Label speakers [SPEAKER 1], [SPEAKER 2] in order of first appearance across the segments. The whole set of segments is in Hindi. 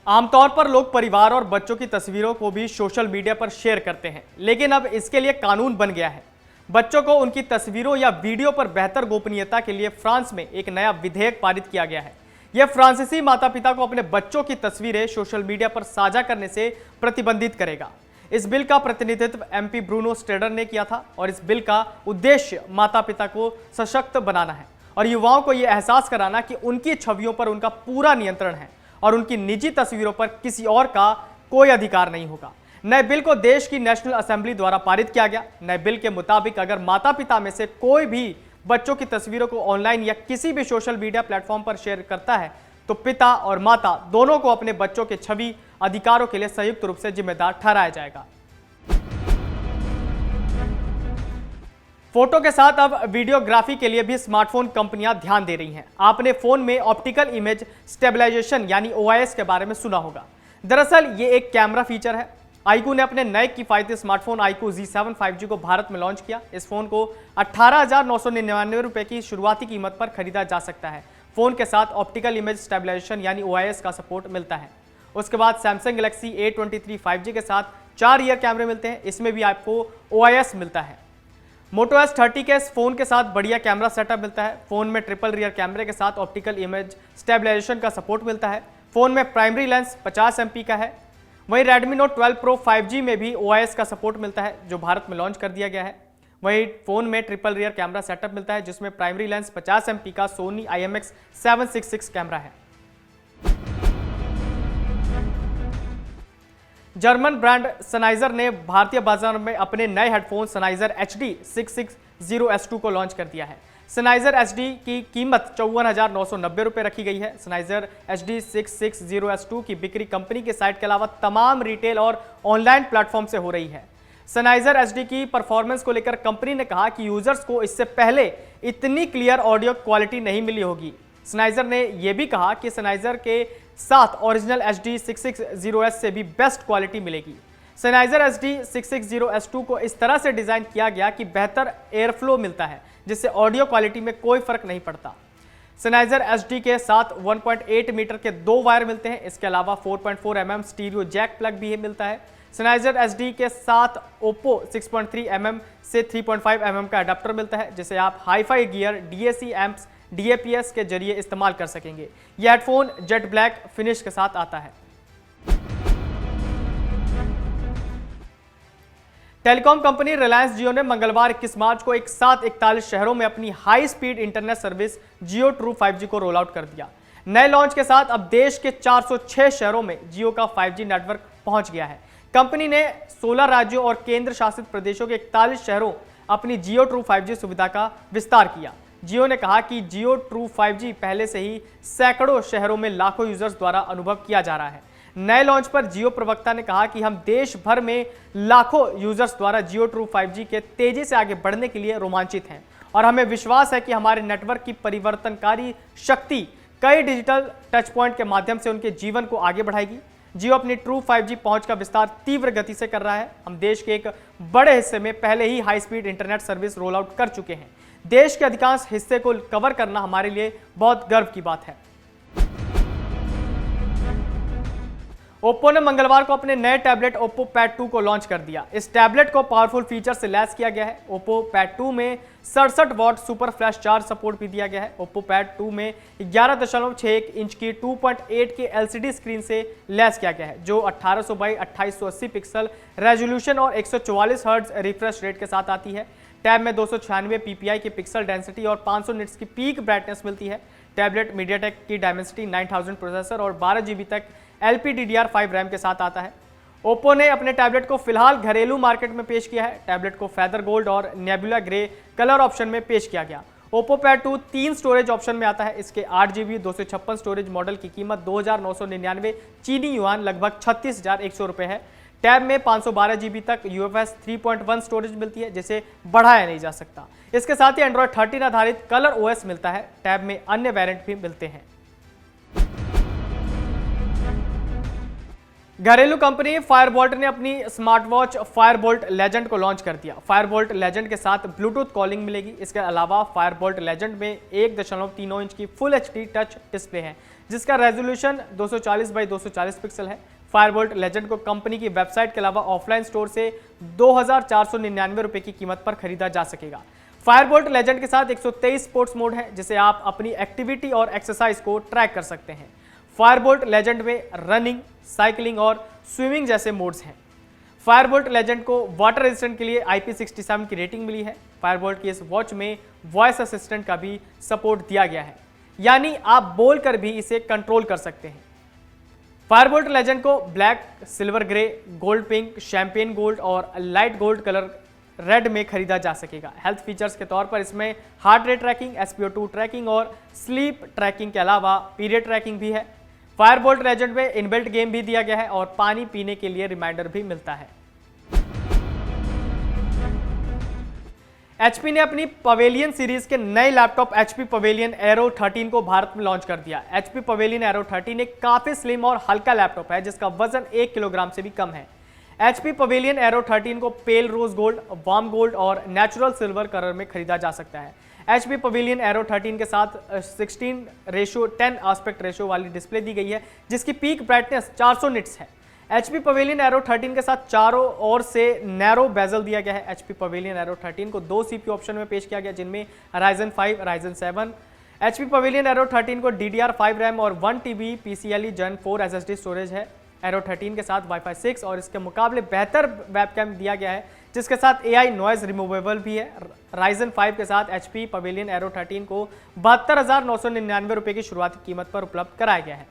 [SPEAKER 1] आमतौर पर लोग परिवार और बच्चों की तस्वीरों को भी सोशल मीडिया पर शेयर करते हैं, लेकिन अब इसके लिए कानून बन गया है। बच्चों को उनकी तस्वीरों या वीडियो पर बेहतर गोपनीयता के लिए फ्रांस में एक नया विधेयक पारित किया गया है। यह फ्रांसीसी माता पिता को अपने बच्चों की तस्वीरें सोशल मीडिया पर साझा करने से प्रतिबंधित करेगा। इस बिल का प्रतिनिधित्व एमपी ब्रूनो स्ट्रेडर ने किया था और इस बिल का उद्देश्य माता पिता को सशक्त बनाना है और युवाओं को यह एहसास कराना कि उनकी छवियों पर उनका पूरा नियंत्रण है और उनकी निजी तस्वीरों पर किसी और का कोई अधिकार नहीं होगा। नए बिल को देश की नेशनल असेंबली द्वारा पारित किया गया। नए बिल के मुताबिक अगर माता पिता में से कोई भी बच्चों की तस्वीरों को ऑनलाइन या किसी भी सोशल मीडिया प्लेटफॉर्म पर शेयर करता है तो पिता और माता दोनों को अपने बच्चों के छवि अधिकारों के लिए संयुक्त रूप से जिम्मेदार ठहराया जाएगा। फोटो के साथ अब वीडियोग्राफी के लिए भी स्मार्टफोन कंपनियां ध्यान दे रही हैं। आपने फोन में ऑप्टिकल इमेज स्टेबलाइजेशन यानी OIS के बारे में सुना होगा। दरअसल ये एक कैमरा फीचर है। iQOO ने अपने नए किफायती स्मार्टफोन iQOO Z7 5G को भारत में लॉन्च किया। इस फोन को 18,999 रुपए की शुरुआती कीमत पर खरीदा जा सकता है। फोन के साथ ऑप्टिकल इमेज स्टेबलाइजेशन यानी OIS का सपोर्ट मिलता है। उसके बाद सैमसंग गैलेक्सी A23 5G के साथ 4 रियर कैमरे मिलते हैं। इसमें भी आपको OIS मिलता है। मोटो S30 के इस फोन के साथ बढ़िया कैमरा सेटअप मिलता है। फोन में ट्रिपल रियर कैमरे के साथ ऑप्टिकल इमेज स्टेबलाइजेशन का सपोर्ट मिलता है। फोन में प्राइमरी लेंस 50 MP का है। वहीं Redmi Note 12 Pro 5G में भी OIS का सपोर्ट मिलता है जो भारत में लॉन्च कर दिया गया है। वहीं फोन में ट्रिपल रियर कैमरा सेटअप मिलता है जिसमें प्राइमरी लेंस 50 MP का Sony IMX766 कैमरा है। जर्मन ब्रांड सनाइजर ने भारतीय बाजार में अपने नए हेडफोन सनाइजर HD 660S2 को लॉन्च कर दिया है। सनाइजर HD की कीमत 54,990 रुपये रखी गई है। सनाइजर HD 660S2 की बिक्री कंपनी के साइट के अलावा तमाम रिटेल और ऑनलाइन प्लेटफॉर्म से हो रही है। सनाइजर HD की परफॉर्मेंस को लेकर कंपनी ने कहा कि यूजर्स को इससे पहले इतनी क्लियर ऑडियो क्वालिटी नहीं मिली होगी। सनाइजर ने यह भी कहा कि सनाइजर के साथ ओरिजिनल HD 660S से भी बेस्ट क्वालिटी मिलेगी। सनाइजर HD 660S2 को इस तरह से डिजाइन किया गया कि बेहतर एयरफ्लो मिलता है जिससे ऑडियो क्वालिटी में कोई फर्क नहीं पड़ता। सनाइजर HD के साथ 1.8 मीटर के 2 वायर मिलते हैं। इसके अलावा 4.4 mm स्टीरियो जैक प्लग भी मिलता है। सनाइजर HD के साथ Oppo 6.3 mm से 3.5 mm का अडाप्टर मिलता है जिसे आप hi fi gear, DAC amps, DAPS के जरिए इस्तेमाल कर सकेंगे। यह हेडफोन जेट ब्लैक फिनिश के साथ आता है। टेलीकॉम कंपनी रिलायंस जियो ने मंगलवार 21 मार्च को एक साथ 41 शहरों में अपनी हाई स्पीड इंटरनेट सर्विस जियो ट्रू 5G को रोल आउट कर दिया। नए लॉन्च के साथ अब देश के 406 शहरों में जियो का 5G नेटवर्क पहुंच गया है। कंपनी ने 16 राज्यों और केंद्र शासित प्रदेशों के 41 शहरों अपनी जियो ट्रू 5G सुविधा का विस्तार किया। जियो ने कहा कि जियो ट्रू 5G पहले से ही सैकड़ों शहरों में लाखों यूजर्स द्वारा अनुभव किया जा रहा है। नए लॉन्च पर जियो प्रवक्ता ने कहा कि हम देश भर में लाखों यूजर्स द्वारा जियो ट्रू 5G के तेजी से आगे बढ़ने के लिए रोमांचित हैं और हमें विश्वास है कि हमारे नेटवर्क की परिवर्तनकारी शक्ति कई डिजिटल टच पॉइंट के माध्यम से उनके जीवन को आगे बढ़ाएगी। जियो अपनी ट्रू 5G पहुंच का विस्तार तीव्र गति से कर रहा है। हम देश के एक बड़े हिस्से में पहले ही high speed internet service roll out कर चुके हैं। देश के अधिकांश हिस्से को कवर करना हमारे लिए बहुत गर्व की बात है। ओप्पो ने मंगलवार को अपने नए टैबलेट Oppo Pad 2 को लॉन्च कर दिया। इस टैबलेट को पावरफुल फीचर से लैस किया गया है। Oppo Pad 2 में 67 what super flash charge support भी दिया गया है। Oppo Pad 2 में 11.61 इंच की 2.8 के LCD स्क्रीन से लैस किया गया है जो 1800 बाई 2880 पिक्सल रेजोल्यूशन और 144 हर्ट्ज रिफ्रेश रेट के साथ आती है। टैब में 296 ppi की पिक्सल डेंसिटी और 500 निट्स की पीक ब्राइटनेस मिलती है। टैबलेट MediaTek की Dimensity 9000 प्रोसेसर और 12 GB तक LPDDR5 रैम के साथ आता है। ओप्पो ने अपने टैबलेट को फिलहाल घरेलू मार्केट में पेश किया है। टैबलेट को फेदर गोल्ड और नेबुला ग्रे कलर ऑप्शन में पेश किया गया। Oppo Pad 2 3 स्टोरेज ऑप्शन में आता है। इसके 8 GB 256 स्टोरेज मॉडल की कीमत 2,999 चीनी युआन लगभग 36,100 रुपये है। टैब में 512 GB तक UFS 3.1 स्टोरेज मिलती है जिसे बढ़ाया नहीं जा सकता। इसके साथ ही Android 13 आधारित कलर OS मिलता है। टैब में अन्य वेरिएंट भी मिलते हैं। घरेलू कंपनी फायरबोल्ट ने अपनी स्मार्ट वॉच फायरबोल्ट लेजेंड को लॉन्च कर दिया। फायरबोल्ट लेजेंड के साथ ब्लूटूथ कॉलिंग मिलेगी। इसके अलावा फायरबोल्ट लेजेंड में 1.39 इंच की फुल एचडी टच डिस्प्ले है, जिसका रेजोल्यूशन 240 बाई 240 पिक्सल है। फायरबोल्ट लेजेंड को कंपनी की वेबसाइट के अलावा ऑफलाइन स्टोर से 2,499 रुपए की कीमत पर खरीदा जा सकेगा। फायरबोल्ट लेजेंड के साथ 123 स्पोर्ट्स मोड है, जिसे आप अपनी एक्टिविटी और एक्सरसाइज को ट्रैक कर सकते हैं। फायरबोल्ट लेजेंड में रनिंग, साइकिलिंग और स्विमिंग जैसे मोड्स हैं। फायरबोल्ट लेजेंड को वाटर रेजिस्टेंट के लिए IP67 की रेटिंग मिली है। फायरबोल्ट की इस वॉच में वॉइस असिस्टेंट का भी सपोर्ट दिया गया है, यानी आप बोलकर भी इसे कंट्रोल कर सकते हैं। फायरबोल्ट लेजेंड को black, silver grey, gold pink, champagne gold और लाइट गोल्ड कलर रेड में खरीदा जा सकेगा। हेल्थ फीचर्स के तौर पर इसमें heart rate tracking, SpO2 tracking और स्लीप ट्रैकिंग के अलावा पीरियड ट्रैकिंग भी है। फायरबोल्ट लेजेंड में इनबिल्ट गेम भी दिया गया है और पानी पीने के लिए रिमाइंडर भी मिलता है। HP ने अपनी पवेलियन सीरीज के नए लैपटॉप HP पवेलियन एरो 13 को भारत में लॉन्च कर दिया। HP पवेलियन एरो 13 एक काफी स्लिम और हल्का लैपटॉप है, जिसका वजन 1 किलोग्राम से भी कम है। HP पवेलियन एरो 13 को पेल रोज गोल्ड, वार्म गोल्ड और नेचुरल सिल्वर कलर में खरीदा जा सकता है। HP पवेलियन एरो 13 के साथ 16:10 एस्पेक्ट रेशियो वाली डिस्प्ले दी गई है, जिसकी पीक ब्राइटनेस 400 निट्स है। HP पवेलियन एरो 13 के साथ चारों ओर से नैरो बेजल दिया गया है। HP पवेलियन एरो 13 को 2 CPU ऑप्शन में पेश किया गया, जिनमें Ryzen 5, Ryzen 7। HP pavilion arrow 13 को DDR5 रैम और 1 TB PCIe Gen 4 SSD storage है। एरो 13 के साथ Wi-Fi 6 और इसके मुकाबले बेहतर वेबकैम दिया गया है, जिसके साथ AI नॉइज रिमूवेबल भी है। Ryzen 5 के साथ HP पवेलियन एरो 13 को 72,999 रुपए की शुरुआती कीमत पर उपलब्ध कराया गया है।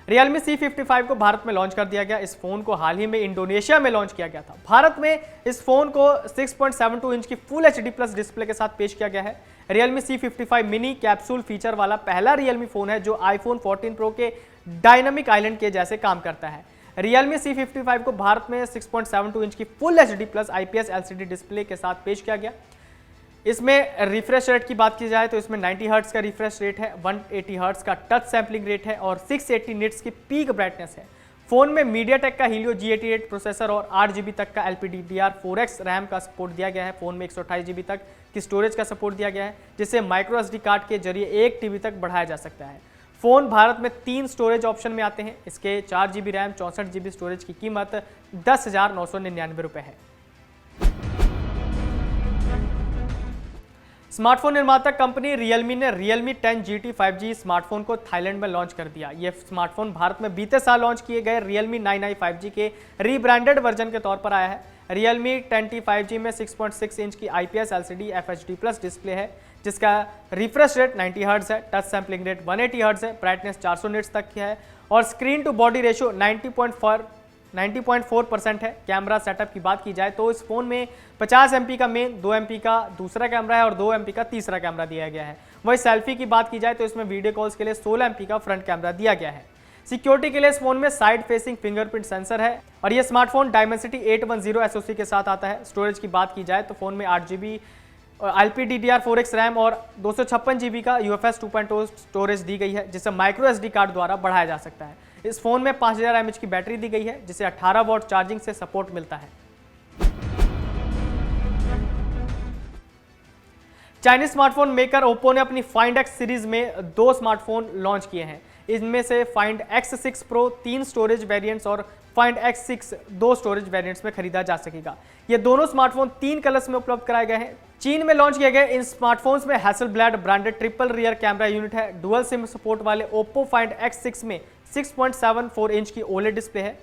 [SPEAKER 1] Realme C55 को भारत में लॉन्च कर दिया गया। इस फोन को हाल ही में इंडोनेशिया में लॉन्च किया गया था। भारत में इस फोन को 6.72 इंच की फुल HD प्लस डिस्प्ले के साथ पेश किया गया है। Realme C55 mini capsule feature वाला पहला Realme फोन है जो iPhone 14 Pro के डायनामिक आइलैंड के जैसे काम करता है। Realme C55 को भारत में 6.72 इंच की full HD plus IPS LCD display के साथ पेश किया गया। इसमें रिफ्रेश रेट की बात की जाए तो इसमें 90 हर्ट्ज का रिफ्रेश रेट है, 180 हर्ट्ज का टच सैम्पलिंग रेट है और 680 निट्स की पीक ब्राइटनेस है। फोन में MediaTek का Helio G88 प्रोसेसर और 8 GB तक का LPDDR4X रैम का सपोर्ट दिया गया है। फोन में 128 GB तक की स्टोरेज का सपोर्ट दिया गया है, जिसे माइक्रो SD कार्ड के जरिए 1 TB तक बढ़ाया जा सकता है। फोन भारत में 3 स्टोरेज ऑप्शन में आते हैं। इसके 4 GB रैम, 64 GB स्टोरेज की कीमत 10,999 रुपए है। स्मार्टफोन निर्माता कंपनी Realme ने Realme 10 GT 5G स्मार्टफोन को थाईलैंड में लॉन्च कर दिया। यह स्मार्टफोन भारत में बीते साल लॉन्च किए गए Realme 9i 5G के रीब्रांडेड वर्जन के तौर पर आया है। Realme 10T 5G में 6.6 इंच की IPS LCD FHD plus display है, जिसका रिफ्रेश रेट 90 हर्ट्ज है, टच सैम्पलिंग रेट 180 हर्ट्ज है, ब्राइटनेस 400 निट्स तक की है और स्क्रीन टू बॉडी रेशियो 90.4% है। कैमरा सेटअप की बात की जाए तो इस फोन में 50 MP का मेन, 2 MP का दूसरा कैमरा है और 2 MP का तीसरा कैमरा दिया गया है। वही सेल्फी की बात की जाए तो इसमें वीडियो कॉल्स के लिए 16 MP का फ्रंट कैमरा दिया गया है। सिक्योरिटी के लिए इस फोन में साइड फेसिंग फिंगरप्रिंट सेंसर है और यह स्मार्टफोन Dimensity 810 SoC के साथ आता है। स्टोरेज की बात की जाए तो फोन में 8 GB LPDDR4X रैम और 256 GB का UFS 2.0 स्टोरेज दी गई है, जिसे माइक्रो SD कार्ड द्वारा बढ़ाया जा सकता है। इस फोन में 5000 mAh की बैटरी दी गई है, जिसे 18 वॉट चार्जिंग से सपोर्ट मिलता है। चाइनीज स्मार्टफोन मेकर ओप्पो ने अपनी Find X सीरीज में 2 स्मार्टफोन लॉन्च किए हैं। इनमें से Find X6 Pro 3 storage variants और Find X6 2 स्टोरेज वेरिएंट्स में खरीदा जा सकेगा। ये दोनों स्मार्टफोन 3 कलर्स में उपलब्ध कराए गए हैं। चीन में लॉन्च किए गए इन स्मार्टफोन्स में Hasselblad branded triple rear camera unit है। डुअल सिम सपोर्ट वाले ओप्पो Find X6 में 6.74 इंच की OLED डिस्प्ले है।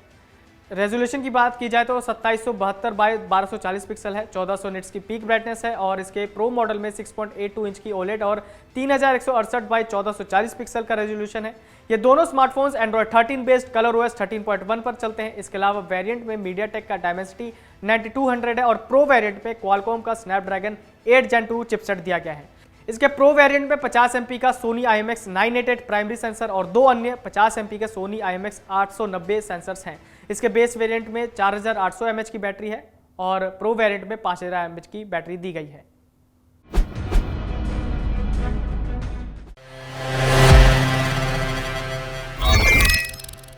[SPEAKER 1] रेजोल्यूशन की बात की जाए तो 2772 बाय 1240 पिक्सल है, 1400 निट्स की पीक ब्राइटनेस है और इसके प्रो मॉडल में 6.82 इंच की OLED और 3168 बाय 1440 पिक्सल का रेजोल्यूशन है। ये दोनों स्मार्टफोन्स Android 13 बेस्ड ColorOS 13.1 पर चलते हैं। इसके अलावा वेरिएंट में MediaTek का Dimensity 9200 है और प्रो वेरिएंट में Qualcomm का Snapdragon 8 Gen 2 चिपसेट दिया गया है। इसके प्रो वेरिएंट में 50 MP का Sony IMX 988 प्राइमरी सेंसर और 2 अन्य 50 MP के Sony IMX 890 सेंसर्स हैं। इसके बेस वेरिएंट में 4800 mAh की बैटरी है और प्रो वेरिएंट में 5000 mAh की बैटरी दी गई है।